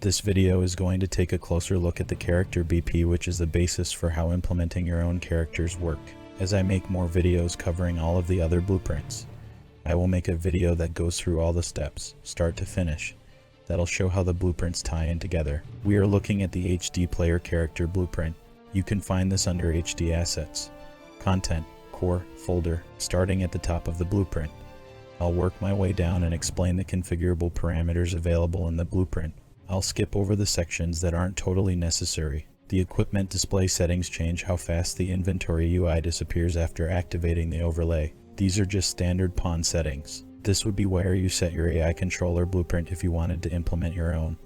This video is going to take a closer look at the character BP, which is the basis for how implementing your own characters work. As I make more videos covering all of the other blueprints, I will make a video that goes through all the steps, start to finish. That'll show how the blueprints tie in together. We are looking at the HD player character blueprint. You can find this under HD Assets, Content, Core, Folder, starting at the top of the blueprint. I'll work my way down and explain the configurable parameters available in the blueprint. I'll skip over the sections that aren't totally necessary. The equipment display settings change how fast the inventory UI disappears after activating the overlay. These are just standard pawn settings. This would be where you set your AI controller blueprint if you wanted to implement your own.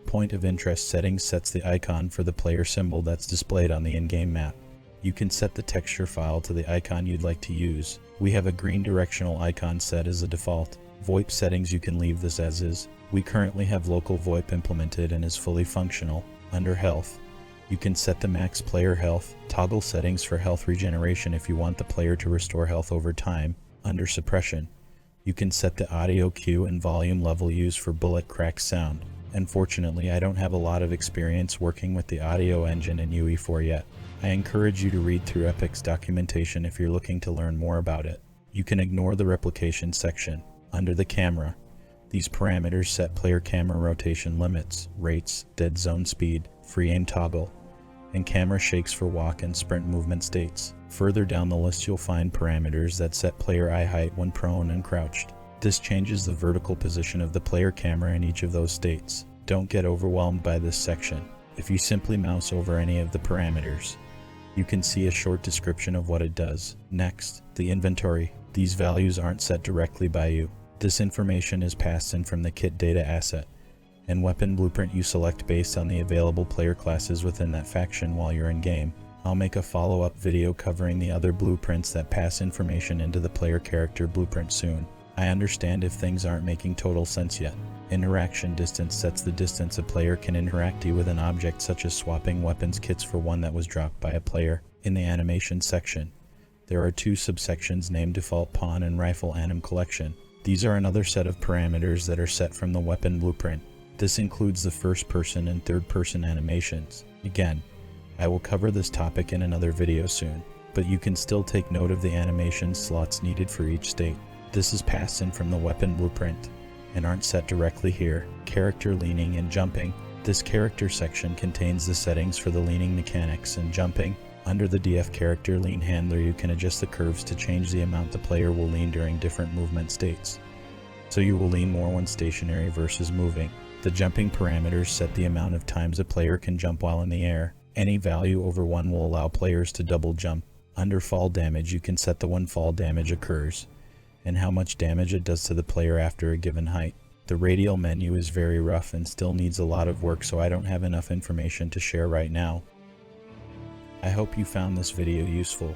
Point of interest settings sets the icon for the player symbol that's displayed on the in-game map. You can set the texture file to the icon you'd like to use. We have a green directional icon set as a default. VoIP settings, you can leave this as is. We currently have local VoIP implemented and is fully functional. Under health, you can set the max player health, toggle settings for health regeneration if you want the player to restore health over time. Under suppression, you can set the audio cue and volume level used for bullet crack sound. Unfortunately, I don't have a lot of experience working with the audio engine in UE4 yet. I encourage you to read through Epic's documentation if you're looking to learn more about it. You can ignore the replication section. Under the camera, these parameters set player camera rotation limits, rates, dead zone speed, free aim toggle, and camera shakes for walk and sprint movement states. Further down the list you'll find parameters that set player eye height when prone and crouched. This changes the vertical position of the player camera in each of those states. Don't get overwhelmed by this section. If you simply mouse over any of the parameters, you can see a short description of what it does. Next, the inventory. These values aren't set directly by you. This information is passed in from the kit data asset and weapon blueprint you select based on the available player classes within that faction while you're in game. I'll make a follow-up video covering the other blueprints that pass information into the player character blueprint soon. I understand if things aren't making total sense yet. Interaction distance sets the distance a player can interact with an object, such as swapping weapons kits for one that was dropped by a player. In the animation section, there are two subsections named Default Pawn and Rifle Anim Collection. These are another set of parameters that are set from the weapon blueprint. This includes the first-person and third-person animations. Again, I will cover this topic in another video soon, but you can still take note of the animation slots needed for each state. This is passed in from the weapon blueprint and aren't set directly here. Character leaning and jumping. This character section contains the settings for the leaning mechanics and jumping. Under the DF character lean handler, you can adjust the curves to change the amount the player will lean during different movement states. So you will lean more when stationary versus moving. The jumping parameters set the amount of times a player can jump while in the air. Any value over 1 will allow players to double jump. Under fall damage, you can set the when fall damage occurs and how much damage it does to the player after a given height. The radial menu is very rough and still needs a lot of work, so I don't have enough information to share right now. I hope you found this video useful.